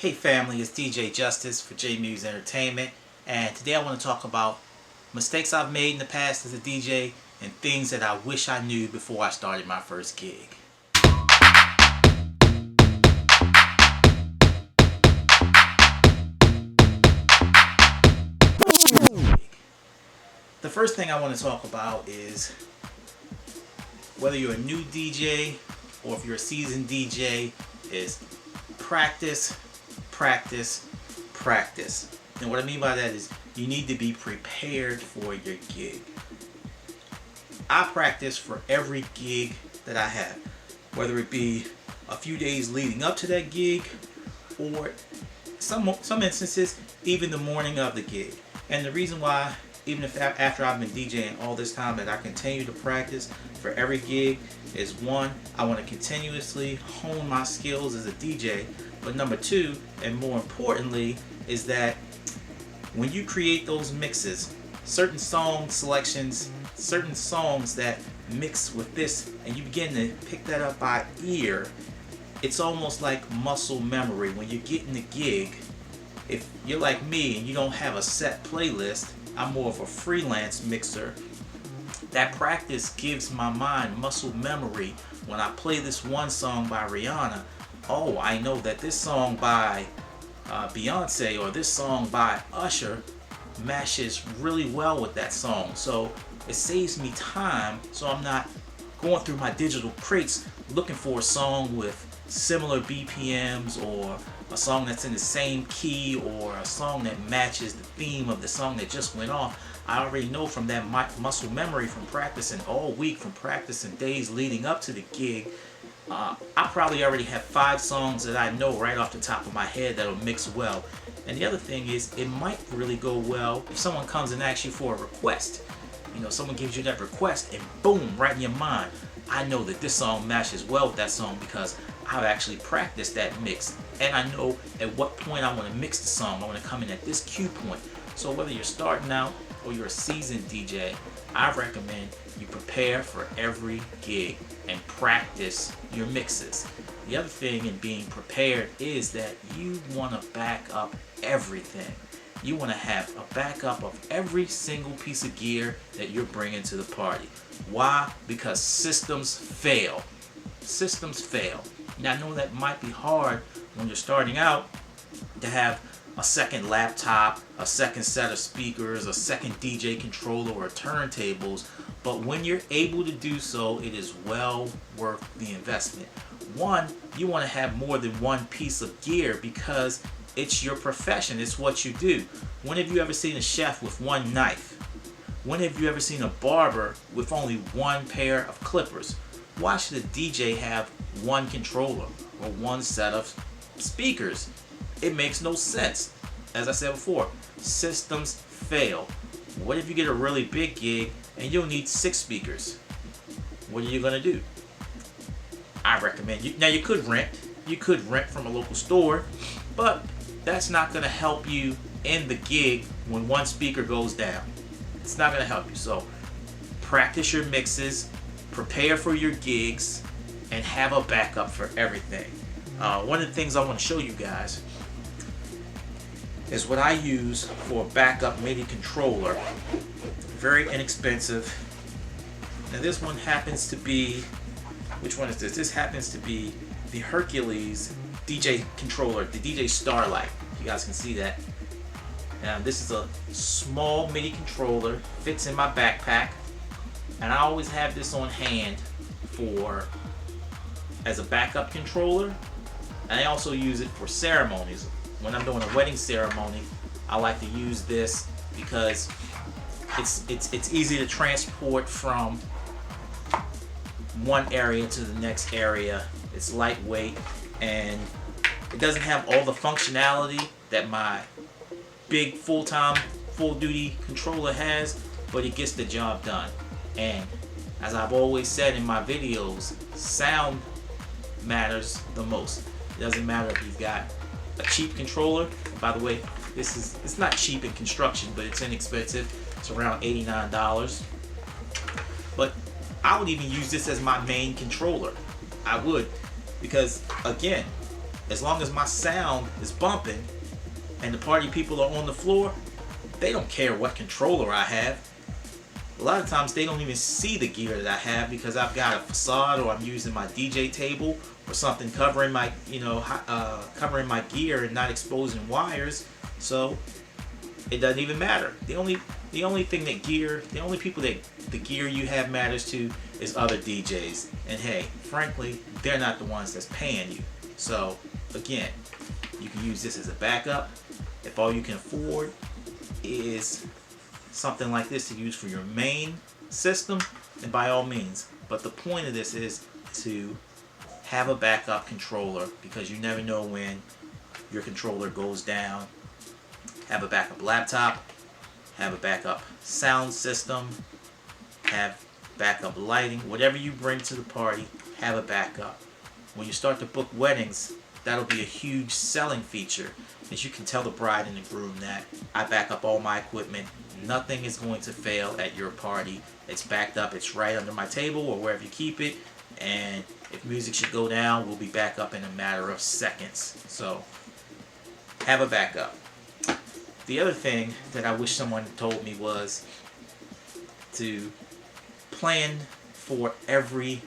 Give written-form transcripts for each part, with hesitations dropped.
Hey family, it's DJ Justice for J Muse Entertainment, and today I want to talk about mistakes I've made in the past as a DJ and things that I wish I knew before I started my first gig. The first thing I want to talk about is whether you're a new DJ or if you're a seasoned DJ, is practice, practice, practice. And what I mean by that is you need to be prepared for your gig. I practice for every gig that I have, whether it be a few days leading up to that gig or some instances even the morning of the gig. And the reason why, even if after I've been DJing all this time, that I continue to practice for every gig is, one, I want to continuously hone my skills as a DJ, but number two, and more importantly, is that when you create those mixes, certain song selections, certain songs that mix with this, and you begin to pick that up by ear, it's almost like muscle memory. When you get in the gig, if you're like me and you don't have a set playlist, I'm more of a freelance mixer, that practice gives my mind muscle memory. When I play this one song by Rihanna, oh, I know that this song by Beyonce or this song by Usher matches really well with that song. So it saves me time, so I'm not going through my digital crates looking for a song with similar BPMs or a song that's in the same key or a song that matches the theme of the song that just went off. I already know from that muscle memory from practicing all week, from practicing days leading up to the gig, I probably already have 5 songs that I know right off the top of my head that'll mix well. And the other thing is, it might really go well if someone comes and asks you for a request. You know, someone gives you that request and boom, right in your mind, I know that this song matches well with that song because I've actually practiced that mix. And I know at what point I want to mix the song. I want to come in at this cue point. So whether you're starting out or you're a seasoned DJ, I recommend you prepare for every gig and practice your mixes. The other thing in being prepared is that you want to back up everything. You want to have a backup of every single piece of gear that you're bringing to the party. Why? Because systems fail. Systems fail. Now I know that might be hard when you're starting out to have a second laptop, a second set of speakers, a second DJ controller or turntables, but when you're able to do so, it is well worth the investment. One, you want to have more than one piece of gear because it's your profession, it's what you do. When have you ever seen a chef with one knife? When have you ever seen a barber with only one pair of clippers? Why should a DJ have one controller or one set of speakers? It makes no sense. As I said before, systems fail. What if you get a really big gig and you'll need 6 speakers? What are you gonna do? I recommend you. Now you could rent from a local store, but that's not gonna help you in the gig when one speaker goes down. It's not gonna help you. So practice your mixes, prepare for your gigs, and have a backup for everything. One of the things I want to show you guys is what I use for a backup MIDI controller. Very inexpensive. Now this one happens to be, which one is this? This happens to be the Hercules DJ controller, the DJ Starlight. You guys can see that. Now this is a small MIDI controller, fits in my backpack, and I always have this on hand as a backup controller, and I also use it for ceremonies. When I'm doing a wedding ceremony, I like to use this because it's easy to transport from one area to the next area. It's lightweight and it doesn't have all the functionality that my big full-duty controller has, but it gets the job done. And as I've always said in my videos, sound matters the most. It doesn't matter if you've got a cheap controller. By the way, it's not cheap in construction, but it's inexpensive. It's around $89. But I would even use this as my main controller. I would, because again, as long as my sound is bumping and the party people are on the floor, they don't care what controller I have. A lot of times they don't even see the gear that I have because I've got a facade, or I'm using my DJ table or something covering my, covering my gear and not exposing wires. So it doesn't even matter. The only thing that the only people that the gear you have matters to is other DJs. And hey, frankly, they're not the ones that's paying you. So again, you can use this as a backup. If all you can afford is something like this to use for your main system, then by all means. But the point of this is to have a backup controller, because you never know when your controller goes down. Have a backup laptop, have a backup sound system, have backup lighting. Whatever you bring to the party, have a backup. When you start to book weddings, that'll be a huge selling feature, as you can tell the bride and the groom that I back up all my equipment. Nothing is going to fail at your party. It's backed up. It's right under my table or wherever you keep it. And if music should go down, we'll be back up in a matter of seconds. So have a backup. The other thing that I wish someone told me was to plan for every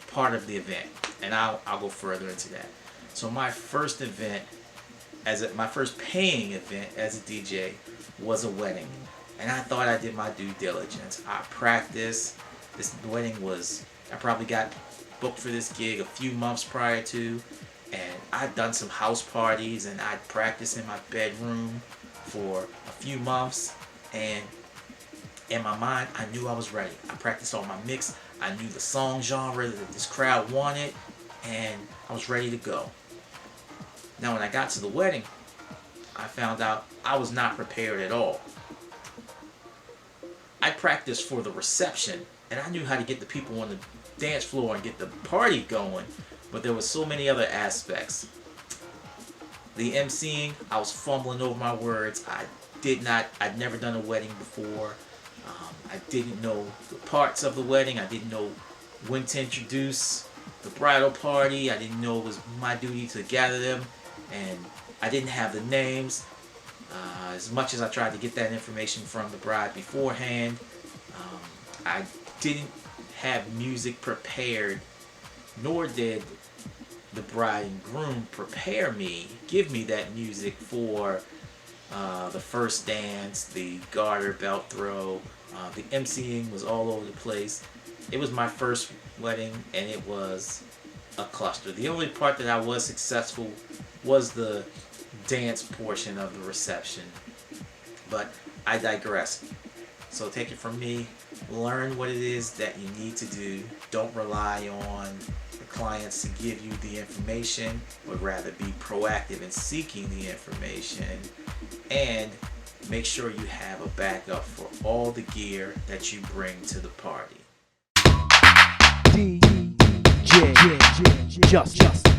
part of the event. And I'll go further into that. So my first event, my first paying event as a DJ, was a wedding. And I thought I did my due diligence. I practiced. This wedding I probably got booked for this gig a few months prior to. And I'd done some house parties, and I'd practiced in my bedroom for a few months. And in my mind, I knew I was ready. I practiced all my mix. I knew the song genre that this crowd wanted. And I was ready to go. Now when I got to the wedding, I found out I was not prepared at all. I practiced for the reception, and I knew how to get the people on the dance floor and get the party going, but there were so many other aspects. The emceeing, I was fumbling over my words. I'd never done a wedding before. I didn't know the parts of the wedding. I didn't know when to introduce the bridal party. I didn't know it was my duty to gather them, and I didn't have the names. As much as I tried to get that information from the bride beforehand, I didn't have music prepared, nor did the bride and groom give me that music for the first dance, the garter belt throw. The emceeing was all over the place. It was my first wedding, and it was a cluster. The only part that I was successful was the dance portion of the reception. But I digress. So take it from me. Learn what it is that you need to do. Don't rely on the clients to give you the information, but rather be proactive in seeking the information. And make sure you have a backup for all the gear that you bring to the party. DJ Just